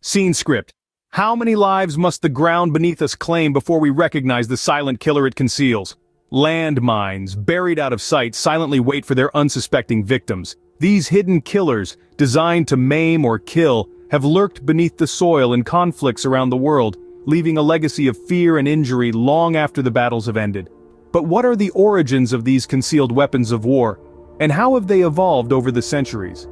Scene script. How many lives must the ground beneath us claim before we recognize the silent killer it conceals? Landmines, buried out of sight, silently wait for their unsuspecting victims. These hidden killers, designed to maim or kill, have lurked beneath the soil in conflicts around the world, leaving a legacy of fear and injury long after the battles have ended. But what are the origins of these concealed weapons of war, and how have they evolved over the centuries?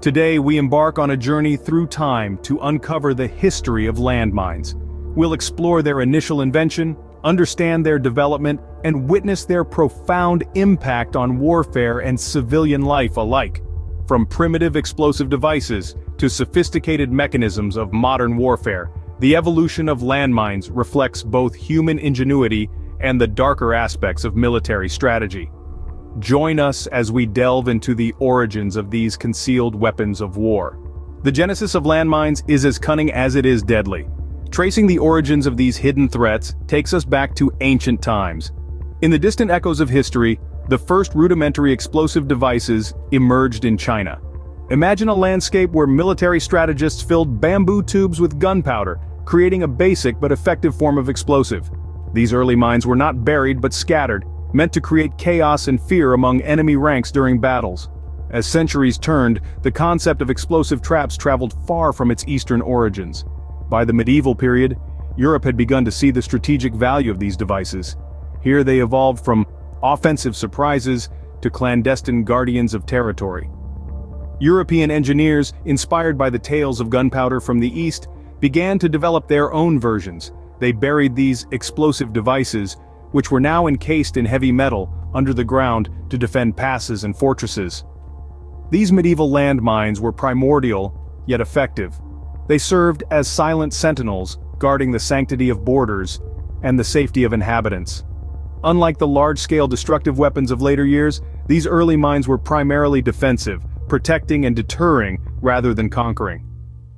Today we embark on a journey through time to uncover the history of landmines. We'll explore their initial invention, understand their development, and witness their profound impact on warfare and civilian life alike. From primitive explosive devices to sophisticated mechanisms of modern warfare, the evolution of landmines reflects both human ingenuity and the darker aspects of military strategy. Join us as we delve into the origins of these concealed weapons of war. The genesis of landmines is as cunning as it is deadly. Tracing the origins of these hidden threats takes us back to ancient times. In the distant echoes of history, the first rudimentary explosive devices emerged in China. Imagine a landscape where military strategists filled bamboo tubes with gunpowder, creating a basic but effective form of explosive. These early mines were not buried but scattered, meant to create chaos and fear among enemy ranks during battles. As centuries turned, the concept of explosive traps traveled far from its eastern origins. By the medieval period, Europe had begun to see the strategic value of these devices. Here they evolved from offensive surprises to clandestine guardians of territory. European engineers, inspired by the tales of gunpowder from the East, began to develop their own versions. They buried these explosive devices, which were now encased in heavy metal, under the ground to defend passes and fortresses. These medieval landmines were primordial, yet effective. They served as silent sentinels, guarding the sanctity of borders and the safety of inhabitants. Unlike the large-scale destructive weapons of later years, these early mines were primarily defensive, protecting and deterring rather than conquering.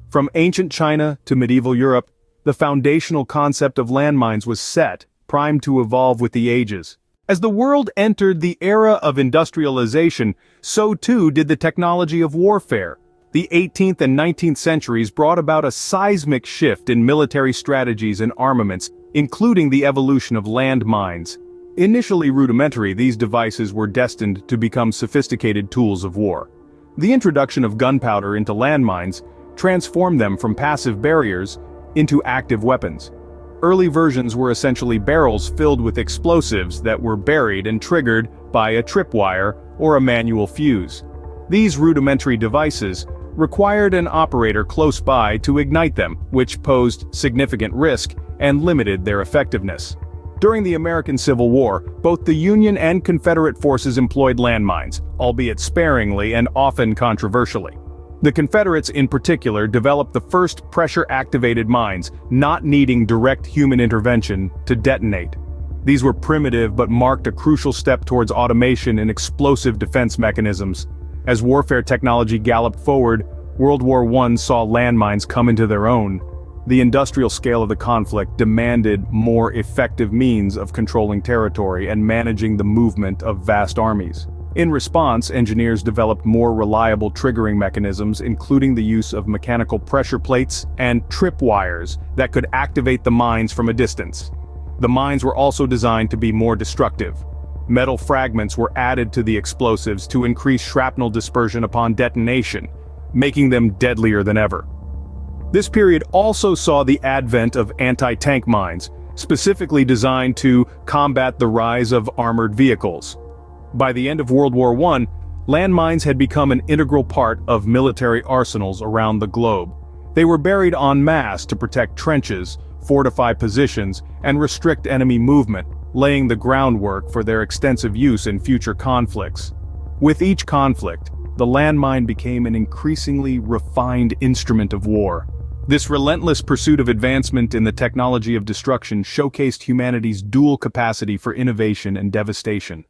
From ancient China to medieval Europe, the foundational concept of landmines was set, primed to evolve with the ages. As the world entered the era of industrialization, so too did the technology of warfare. The 18th and 19th centuries brought about a seismic shift in military strategies and armaments, including the evolution of landmines. Initially rudimentary, these devices were destined to become sophisticated tools of war. The introduction of gunpowder into landmines transformed them from passive barriers into active weapons. Early versions were essentially barrels filled with explosives that were buried and triggered by a tripwire or a manual fuse. These rudimentary devices required an operator close by to ignite them, which posed significant risk and limited their effectiveness. During the American Civil War, both the Union and Confederate forces employed landmines, albeit sparingly and often controversially. The Confederates in particular developed the first pressure-activated mines, not needing direct human intervention to detonate. These were primitive but marked a crucial step towards automation and explosive defense mechanisms. As warfare technology galloped forward, World War I saw landmines come into their own. The industrial scale of the conflict demanded more effective means of controlling territory and managing the movement of vast armies. In response, engineers developed more reliable triggering mechanisms, including the use of mechanical pressure plates and tripwires that could activate the mines from a distance. The mines were also designed to be more destructive. Metal fragments were added to the explosives to increase shrapnel dispersion upon detonation, making them deadlier than ever. This period also saw the advent of anti-tank mines, specifically designed to combat the rise of armored vehicles. By the end of World War I, landmines had become an integral part of military arsenals around the globe. They were buried en masse to protect trenches, fortify positions, and restrict enemy movement, laying the groundwork for their extensive use in future conflicts. With each conflict, the landmine became an increasingly refined instrument of war. This relentless pursuit of advancement in the technology of destruction showcased humanity's dual capacity for innovation and devastation.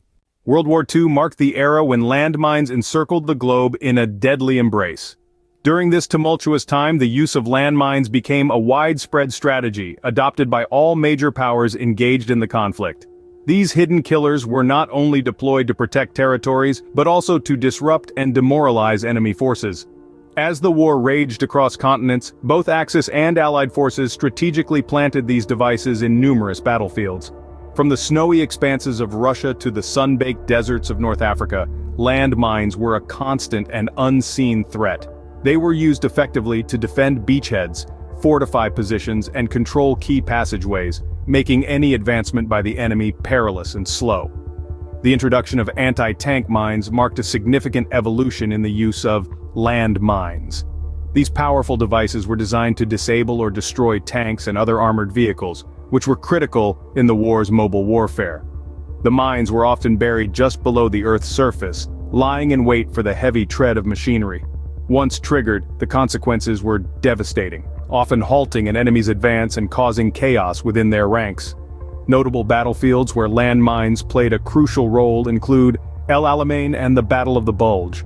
World War II marked the era when landmines encircled the globe in a deadly embrace. During this tumultuous time, the use of landmines became a widespread strategy, adopted by all major powers engaged in the conflict. These hidden killers were not only deployed to protect territories, but also to disrupt and demoralize enemy forces. As the war raged across continents, both Axis and Allied forces strategically planted these devices in numerous battlefields. From the snowy expanses of Russia to the sun-baked deserts of North Africa, landmines were a constant and unseen threat. They were used effectively to defend beachheads, fortify positions, and control key passageways, making any advancement by the enemy perilous and slow. The introduction of anti-tank mines marked a significant evolution in the use of landmines. These powerful devices were designed to disable or destroy tanks and other armored vehicles, which were critical in the war's mobile warfare. The mines were often buried just below the Earth's surface, lying in wait for the heavy tread of machinery. Once triggered, the consequences were devastating, often halting an enemy's advance and causing chaos within their ranks. Notable battlefields where landmines played a crucial role include El Alamein and the Battle of the Bulge.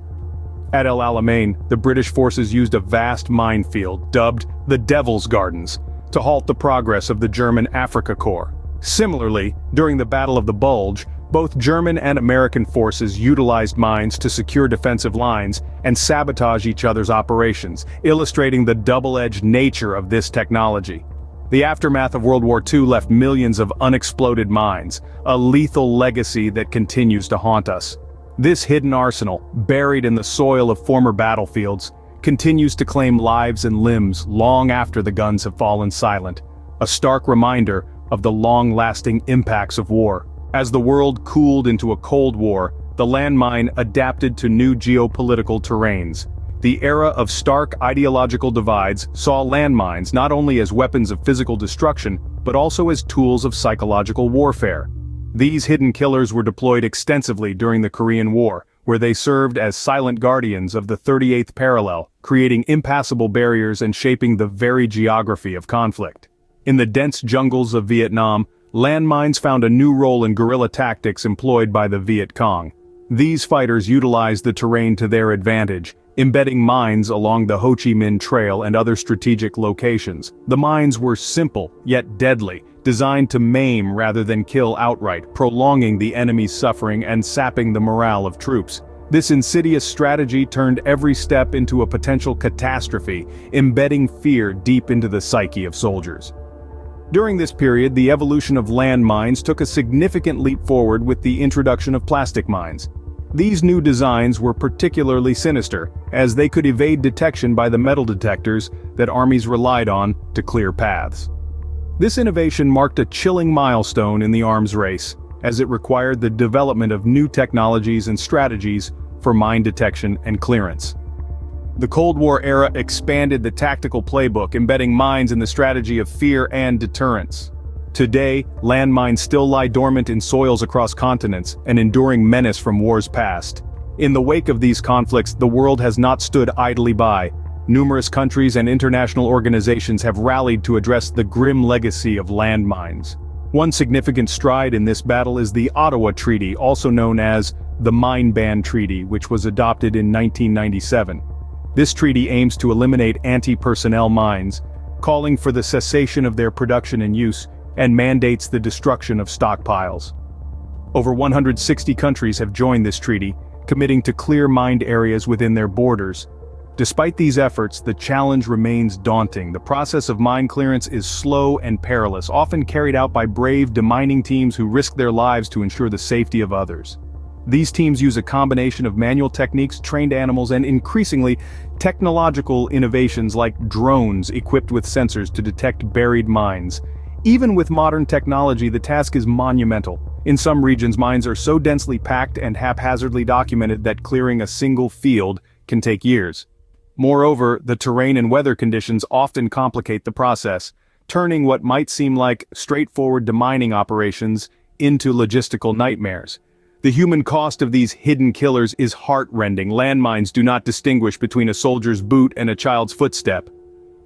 At El Alamein, the British forces used a vast minefield, dubbed the Devil's Gardens, to halt the progress of the German Afrika Korps. Similarly, during the Battle of the Bulge, both German and American forces utilized mines to secure defensive lines and sabotage each other's operations, illustrating the double-edged nature of this technology. The aftermath of World War II left millions of unexploded mines, a lethal legacy that continues to haunt us. This hidden arsenal, buried in the soil of former battlefields, continues to claim lives and limbs long after the guns have fallen silent, a stark reminder of the long-lasting impacts of war. As the world cooled into a Cold War, the landmine adapted to new geopolitical terrains. The era of stark ideological divides saw landmines not only as weapons of physical destruction, but also as tools of psychological warfare. These hidden killers were deployed extensively during the Korean War, where they served as silent guardians of the 38th parallel, creating impassable barriers and shaping the very geography of conflict. In the dense jungles of Vietnam, landmines found a new role in guerrilla tactics employed by the Viet Cong. These fighters utilized the terrain to their advantage, embedding mines along the Ho Chi Minh Trail and other strategic locations. The mines were simple, yet deadly, designed to maim rather than kill outright, prolonging the enemy's suffering and sapping the morale of troops. This insidious strategy turned every step into a potential catastrophe, embedding fear deep into the psyche of soldiers. During this period, the evolution of landmines took a significant leap forward with the introduction of plastic mines. These new designs were particularly sinister, as they could evade detection by the metal detectors that armies relied on to clear paths. This innovation marked a chilling milestone in the arms race, as it required the development of new technologies and strategies for mine detection and clearance. The Cold War era expanded the tactical playbook, embedding mines in the strategy of fear and deterrence. Today, landmines still lie dormant in soils across continents, an enduring menace from wars past. In the wake of these conflicts, the world has not stood idly by. Numerous countries and international organizations have rallied to address the grim legacy of landmines. One significant stride in this battle is the Ottawa Treaty, also known as the Mine Ban Treaty, which was adopted in 1997. This treaty aims to eliminate anti-personnel mines, calling for the cessation of their production and use, and mandates the destruction of stockpiles. Over 160 countries have joined this treaty, committing to clear mined areas within their borders. Despite these efforts, the challenge remains daunting. The process of mine clearance is slow and perilous, often carried out by brave demining teams who risk their lives to ensure the safety of others. These teams use a combination of manual techniques, trained animals, and increasingly, technological innovations like drones equipped with sensors to detect buried mines. Even with modern technology, the task is monumental. In some regions, mines are so densely packed and haphazardly documented that clearing a single field can take years. Moreover, the terrain and weather conditions often complicate the process, turning what might seem like straightforward demining operations into logistical nightmares. The human cost of these hidden killers is heart-rending. Landmines do not distinguish between a soldier's boot and a child's footstep.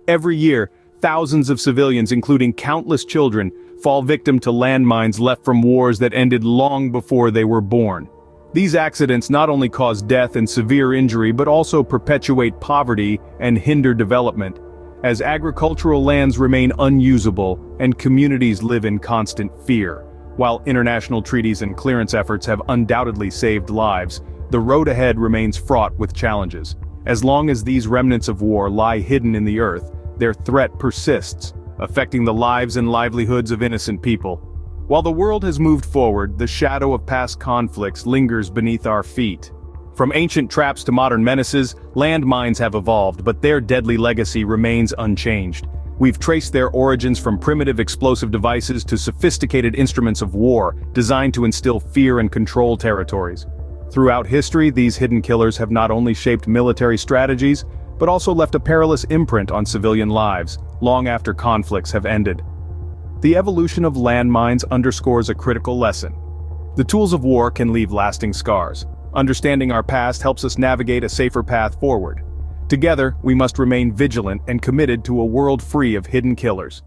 Every year, thousands of civilians, including countless children, fall victim to landmines left from wars that ended long before they were born. These accidents not only cause death and severe injury but also perpetuate poverty and hinder development, as agricultural lands remain unusable and communities live in constant fear. While international treaties and clearance efforts have undoubtedly saved lives, the road ahead remains fraught with challenges. As long as these remnants of war lie hidden in the earth, their threat persists, affecting the lives and livelihoods of innocent people. While the world has moved forward, the shadow of past conflicts lingers beneath our feet. From ancient traps to modern menaces, landmines have evolved, but their deadly legacy remains unchanged. We've traced their origins from primitive explosive devices to sophisticated instruments of war, designed to instill fear and control territories. Throughout history, these hidden killers have not only shaped military strategies, but also left a perilous imprint on civilian lives, long after conflicts have ended. The evolution of landmines underscores a critical lesson. The tools of war can leave lasting scars. Understanding our past helps us navigate a safer path forward. Together, we must remain vigilant and committed to a world free of hidden killers.